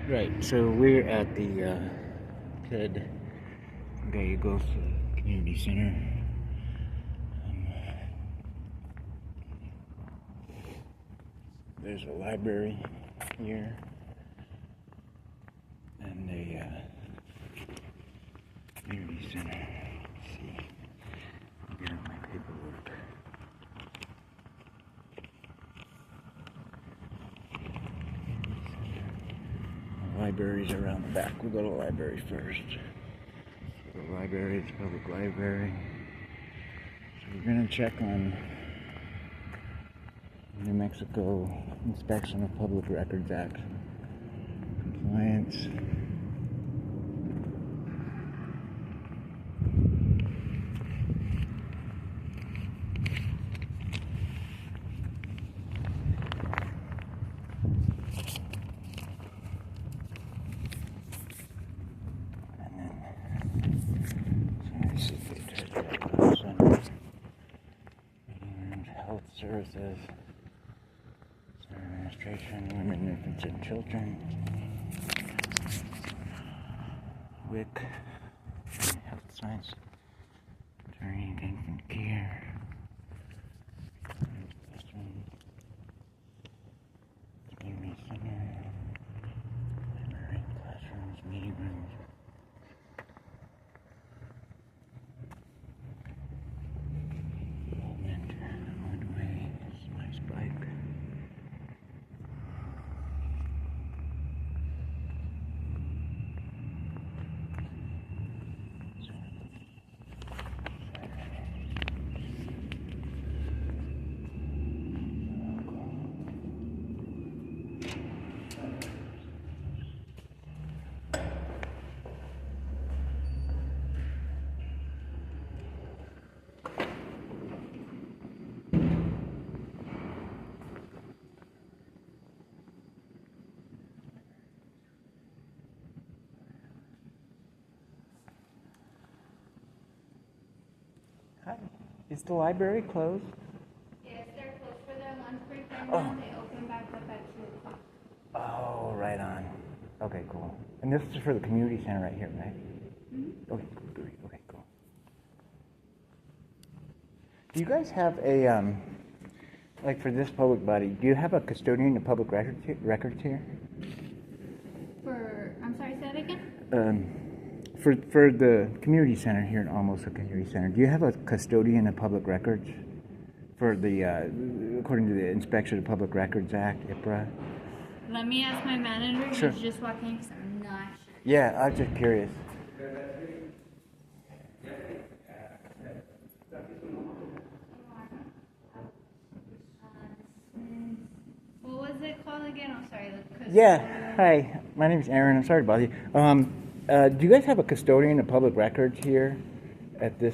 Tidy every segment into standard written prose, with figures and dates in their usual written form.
Right, so we're at the Ted M Gallegos Community Center. There's a library here and a community center. Let's see, I'll get out my paperwork. Libraries around the back. We'll go to the library first. The library, it's a public library. So we're going to check on New Mexico Inspection of Public Records Act compliance. Health Services, Center Administration, Women, Infants, and Children, WIC, Health Science, Training, Infant Care, Community Center, Library, Classrooms, Meeting Rooms. Hi. Is the library closed? Yes, they're closed for their lunch break right Oh. now. They open back up at 2 o'clock. Oh, right on. Okay, cool. And this is for the community center right here, right? Mm-hmm. Okay, great. Okay, cool. Do you guys have a, like for this public body, do you have a custodian of public records here? I'm sorry, say that again? For the community center here in Alamosa Community Center, do you have a custodian of public records for the, according to the Inspection of Public Records Act, IPRA? Let me ask my manager. Sure. He's just walking because I'm not sure. Yeah, I was just curious. What was it called again? I'm sorry. Yeah, hi. My name's Aaron. I'm sorry to bother you. Do you guys have a custodian of public records here at the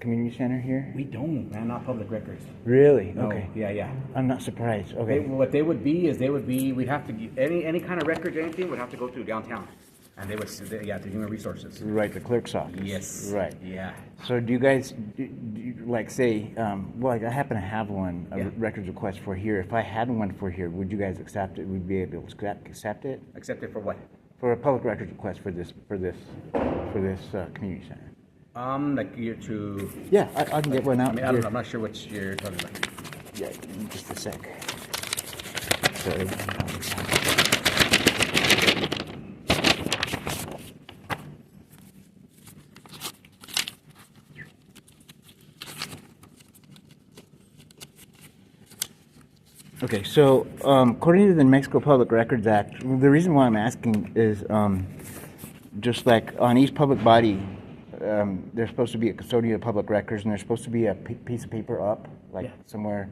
community center here? We don't, man, not public records. Really? No. Okay. Yeah. I'm not surprised. Okay. What they would be, we'd have to, any kind of records or anything would have to go through downtown. And they would, to Human Resources. Right, the clerk's office. Yes. Right. Yeah. So do you guys, do you, like say, well, I happen to have one, a Yeah. records request for here. If I had one for here, would you guys accept it? Would we be able to accept it? Accept it for what? For a public records request for this community center. Like year to... Yeah, I can get one out. I mean, I'm not sure what you're talking about. Yeah, just a sec. Sorry. Okay, so according to the New Mexico Public Records Act, the reason why I'm asking is just like on each public body, there's supposed to be a custodian of public records, and there's supposed to be a piece of paper up, like somewhere,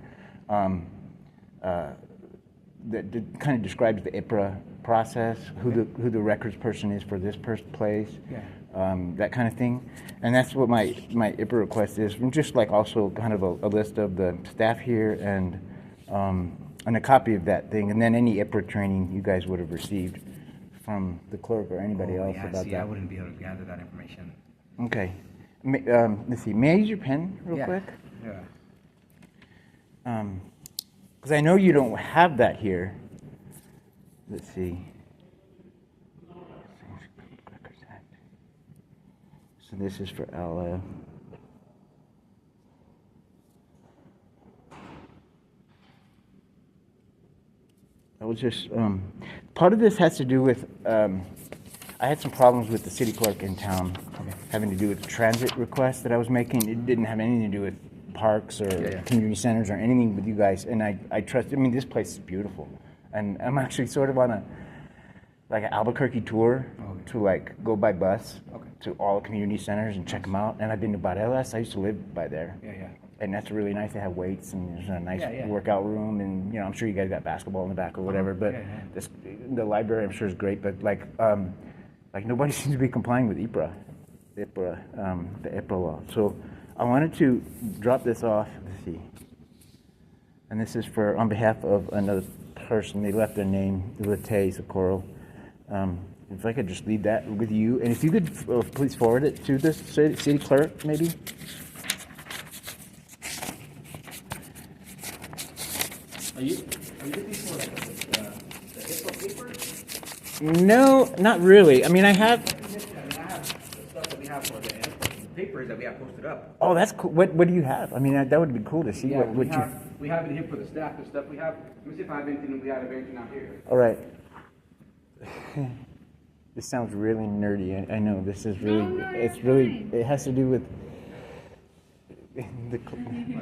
that kind of describes the IPRA process, who the records person is for this place, that kind of thing. And that's what my IPRA request is, just like also kind of a list of the staff here and a copy of that thing, and then any IPRA training you guys would have received from the clerk or anybody else about that. I wouldn't be able to gather that information. Okay. Let's see. May I use your pen real quick? Yeah. Because I know you don't have that here. Let's see. So this is for Ella. I was just, part of this has to do with, I had some problems with the city clerk in town, having to do with the transit requests that I was making. It didn't have anything to do with parks or community centers or anything with you guys. And I trust, I mean, this place is beautiful. And I'm actually sort of on like an Albuquerque tour to like go by bus to all the community centers and check them out. And I've been to Gonzales. I used to live by there. And that's really nice. They have weights and there's a nice workout room, and I'm sure you guys got basketball in the back or whatever. But the library, I'm sure, is great. But like nobody seems to be complying with IPRA, the IPRA law. So I wanted to drop this off. Let's see. And this is for on behalf of another person. They left their name, Late Socorro. If I could just leave that with you, and if you could please forward it to the city clerk, maybe. Are you looking for the IPRA paper? No, not really. I mean, I have. I have the stuff that we have for the IPRA papers that we have posted up. Oh, that's cool. What do you have? I mean, that would be cool to see. Yeah, what you. We have it here for the staff. The stuff we have. Let me see if I have anything. We have anything out here. All right. This sounds really nerdy. I know this is really. No, it's really. It has to do with.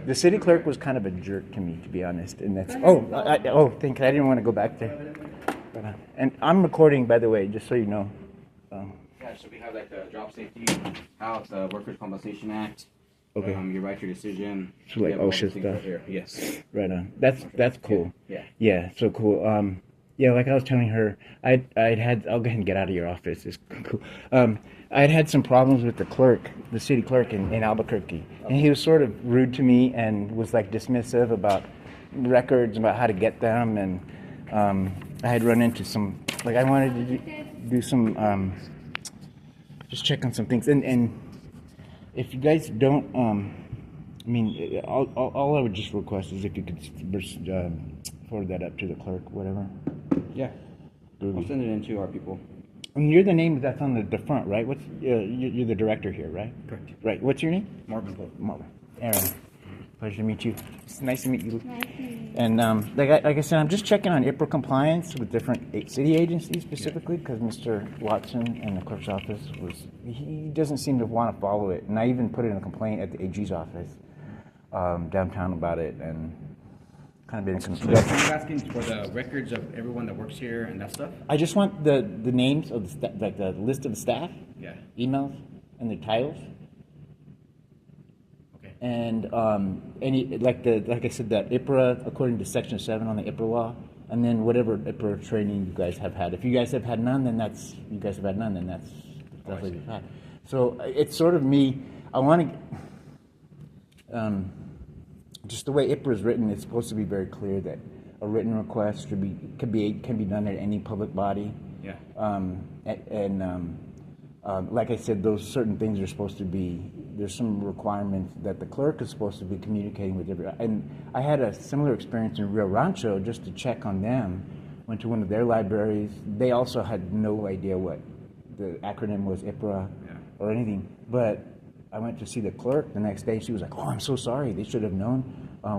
The city clerk was kind of a jerk to me, to be honest, and that's. I didn't want to go back there. But, and I'm recording, by the way, just so you know. Yeah, so we have like the job safety, house, the Workers' Compensation Act. Okay. Your right to your decision. So like OSHA stuff. Right here. Yes. Right on. That's cool. Yeah. Yeah. So cool. Yeah, like I was telling her, I'll go ahead and get out of your office. It's cool. I'd had some problems with the clerk, the city clerk in Albuquerque, and he was sort of rude to me and was like dismissive about records, about how to get them, and I had run into some, like I wanted to do some, just check on some things, and if you guys don't, I mean, all I would just request is if you could forward that up to the clerk, whatever. Yeah. I'll send it in to our people. And you're the name that's on the front, right? What's you're the director here, right? Correct. Right. What's your name? Marvin Pohl. Marvin. Aaron. Pleasure to meet you. It's nice to meet you. Nice to meet you. And like I said, I'm just checking on IPRA compliance with different city agencies specifically because Mr. Watson in the clerk's office he doesn't seem to want to follow it. And I even put in a complaint at the AG's office downtown about it and kind of been concerned. So you're asking for the records of everyone that works here and that stuff? I just want the names of the list of the staff, emails, and their titles. And any like I said, that IPRA according to Section 7 on the IPRA law, and then whatever IPRA training you guys have had. If you guys have had none, then that's what you've had. So it's sort of me. I want to just the way IPRA is written. It's supposed to be very clear that a written request can be done at any public body. Yeah. Like I said, those certain things are supposed to be. There's some requirements that the clerk is supposed to be communicating with everyone. And I had a similar experience in Rio Rancho just to check on them. Went to one of their libraries. They also had no idea what the acronym was, IPRA or anything. But I went to see the clerk the next day. She was like, "Oh, I'm so sorry. They should have known.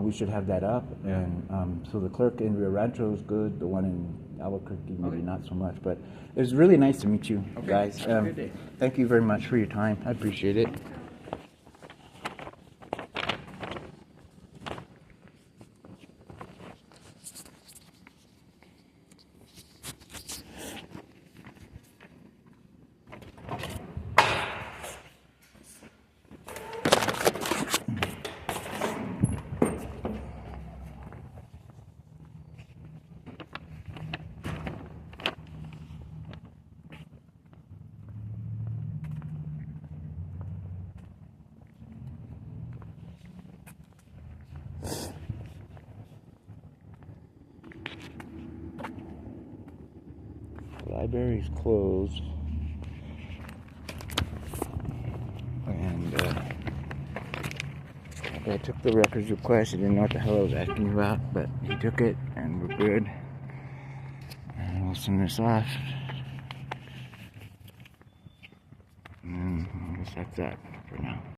We should have that up." And so the clerk in Rio Rancho is good. The one in Albuquerque maybe not so much. But it was really nice to meet you guys. Have a good day. Thank you very much for your time. I appreciate it. Library's closed, and I took the records request. I didn't know what the hell I was asking about, but he took it, and we're good. And we'll send this off. And guess that's that for now.